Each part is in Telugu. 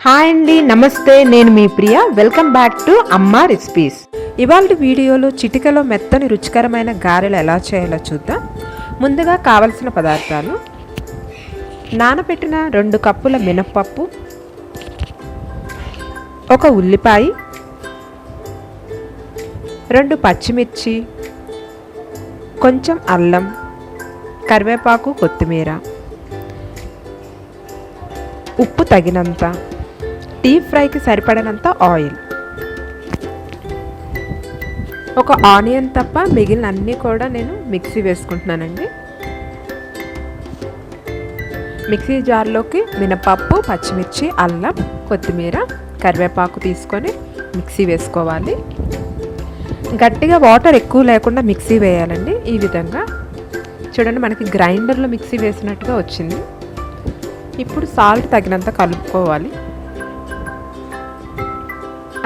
హాయ్ అండి, నమస్తే. నేను మీ ప్రియ. వెల్కమ్ బ్యాక్ టు అమ్మ రెసిపీస్. ఇవాళ వీడియోలో చిటికలో మెత్తని రుచికరమైన గారెలు ఎలా చేయాలో చూద్దాం. ముందుగా కావలసిన పదార్థాలు: నానబెట్టిన 2 కప్పుల మినప్పప్పు, 1 ఉల్లిపాయ, 2 పచ్చిమిర్చి, కొంచెం అల్లం, కరివేపాకు, కొత్తిమీర, ఉప్పు తగినంత, డీప్ ఫ్రైకి సరిపడినంత ఆయిల్, 1 ఆనియన్ తప్ప మిగిలిన అన్నీ కూడా నేను మిక్సీ వేసుకుంటున్నానండి. మిక్సీ జార్లోకి మినపప్పు, పచ్చిమిర్చి, అల్లం, కొత్తిమీర, కరివేపాకు తీసుకొని మిక్సీ వేసుకోవాలి. గట్టిగా వాటర్ ఎక్కువ లేకుండా మిక్సీ వేయాలండి. ఈ విధంగా చూడండి, మనకి గ్రైండర్లో మిక్సీ వేసినట్టుగా వచ్చింది. ఇప్పుడు సాల్ట్ తగినంత కలుపుకోవాలి.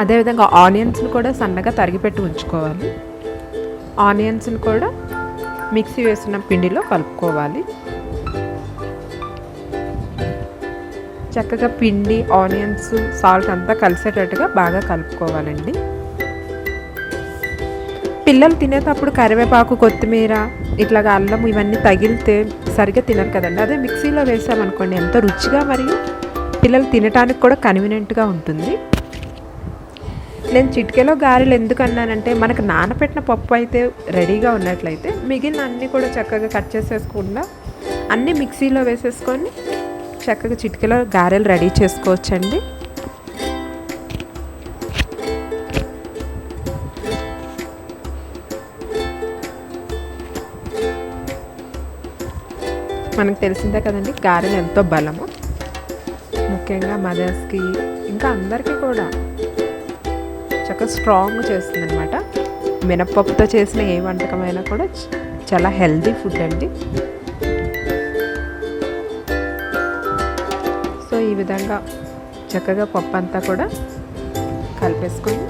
అదేవిధంగా ఆనియన్స్ని కూడా సన్నగా తరిగిపెట్టి ఉంచుకోవాలి. ఆనియన్స్ని కూడా మిక్సీ వేసిన పిండిలో కలుపుకోవాలి. చక్కగా పిండి, ఆనియన్స్, సాల్ట్ అంతా కలిసేటట్టుగా బాగా కలుపుకోవాలండి. పిల్లలు తినేటప్పుడు కరివేపాకు, కొత్తిమీర, ఇట్లాగా అల్లం ఇవన్నీ తగిలితే సరిగ్గా తినరు కదండి. అదే మిక్సీలో వేసామనుకోండి, ఎంతో రుచిగా మరియు పిల్లలు తినడానికి కూడా కన్వీనియంట్గా ఉంటుంది. నేను చిటికెలో గారెలు ఎందుకు అన్నానంటే, మనకు నానబెట్టిన పప్పు అయితే రెడీగా ఉన్నట్లయితే మిగిలిన అన్నీ కూడా చక్కగా కట్ చేసేసుకుండా అన్నీ మిక్సీలో వేసేసుకొని చక్కగా చిటికెలో గారెలు రెడీ చేసుకోవచ్చండి. మనకు తెలిసిందే కదండి, గారెలు ఎంతో బలము. ముఖ్యంగా మదర్స్కి, ఇంకా అందరికీ కూడా చక్కగా స్ట్రాంగ్ చేస్తుంది అనమాట. మినప్పప్పుతో చేసిన ఏ వంటకమైనా కూడా చాలా హెల్దీ ఫుడ్ అండి. సో ఈ విధంగా చక్కగా పప్పు అంతా కూడా కలిపేసుకొని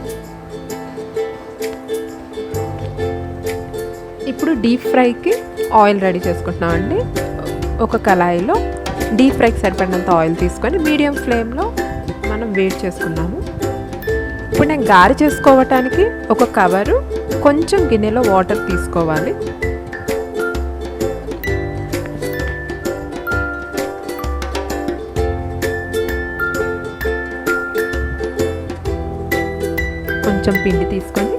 ఇప్పుడు డీప్ ఫ్రైకి ఆయిల్ రెడీ చేసుకుంటున్నామండి. ఒక కళాయిలో డీప్ ఫ్రైకి సరిపడినంత ఆయిల్ తీసుకొని మీడియం ఫ్లేమ్లో మనం వేడి చేసుకున్నాము. ఇప్పుడు నేను గారె చేసుకోవటానికి ఒక కవరు, కొంచెం గిన్నెలో వాటర్ తీసుకోవాలి. కొంచెం పిండి తీసుకొని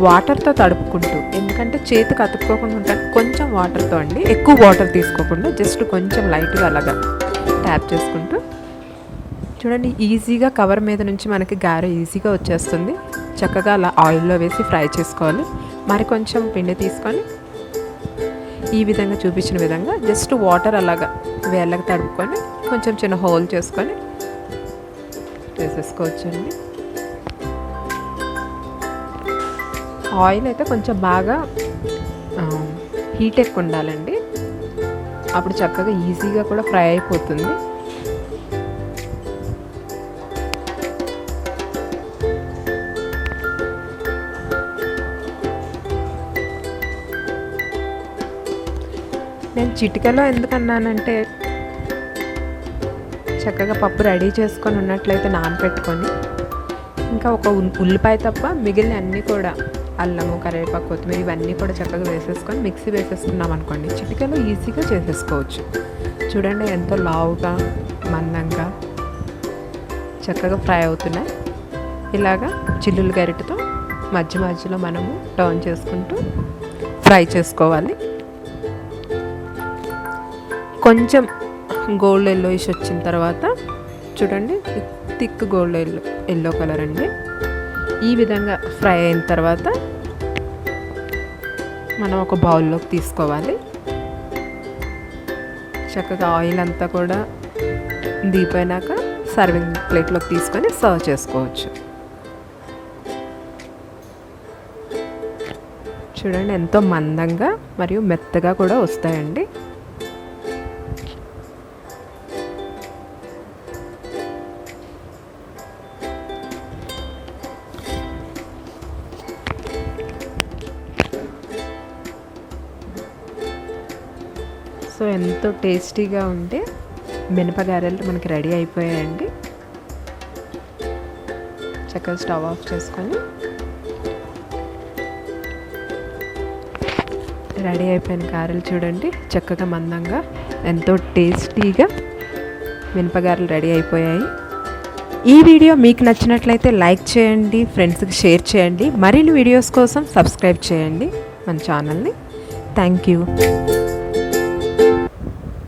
వాటర్తో తడుపుకుంటూ, ఎందుకంటే చేతికి అతుక్కోకుండా ఉంటాను, కొంచెం వాటర్తో అండి, ఎక్కువ వాటర్ తీసుకోకుండా జస్ట్ కొంచెం లైట్గా అలాగా ట్యాప్ చేసుకుంటూ చూడండి, ఈజీగా కవర్ మీద నుంచి మనకి గారె ఈజీగా వచ్చేస్తుంది. చక్కగా అలా ఆయిల్లో వేసి ఫ్రై చేసుకోవాలి. మరి కొంచెం పిండి తీసుకొని ఈ విధంగా చూపించిన విధంగా జస్ట్ వాటర్ అలాగా వేళ్ళకి తడుపుకొని కొంచెం చిన్న హోల్ చేసుకొని వేసేసుకోవచ్చండి. ఆయిల్ అయితే కొంచెం బాగా హీట్ ఎక్కువ ఉండాలండి, అప్పుడు చక్కగా ఈజీగా కూడా ఫ్రై అయిపోతుంది. నేను చిటికలో ఎందుకన్నానంటే, చక్కగా పప్పు రెడీ చేసుకొని ఉన్నట్లయితే నానబెట్టుకొని, ఇంకా ఒక ఉల్లిపాయ తప్ప మిగిలిన అన్నీ కూడా అల్లము, కరివేపాకు, కొత్తిమీర ఇవన్నీ కూడా చక్కగా వేసేసుకొని మిక్సీ వేసేసుకున్నాం అనుకోండి, చిటికలో ఈజీగా చేసేసుకోవచ్చు. చూడండి ఎంతో లావుగా, మందంగా చక్కగా ఫ్రై అవుతున్నాయి. ఇలాగా చిల్లులు గరిటెతో మధ్య మధ్యలో మనము టర్న్ చేసుకుంటూ ఫ్రై చేసుకోవాలి. కొంచెం గోల్డ్ ఎల్లోయిష్ వచ్చిన తర్వాత చూడండి, థిక్ గోల్డ్ ఎల్లో కలర్ అండి. ఈ విధంగా ఫ్రై అయిన తర్వాత మనం ఒక బౌల్లోకి తీసుకోవాలి. చక్కగా ఆయిల్ అంతా కూడా దిగిపోయినాక సర్వింగ్ ప్లేట్లోకి తీసుకొని సర్వ్ చేసుకోవచ్చు. చూడండి ఎంతో మందంగా మరియు మెత్తగా కూడా వస్తాయండి. సో ఎంతో టేస్టీగా ఉండే మినపగారెలు మనకి రెడీ అయిపోయాయండి. చక్కగా స్టవ్ ఆఫ్ చేసుకొని రెడీ అయిపోయిన గారెలు చూడండి, చక్కగా మందంగా ఎంతో టేస్టీగా మినపగారెలు రెడీ అయిపోయాయి. ఈ వీడియో మీకు నచ్చినట్లయితే లైక్ చేయండి, ఫ్రెండ్స్కి షేర్ చేయండి. మరిన్ని వీడియోస్ కోసం సబ్స్క్రైబ్ చేయండి మన ఛానల్ని. Thank you.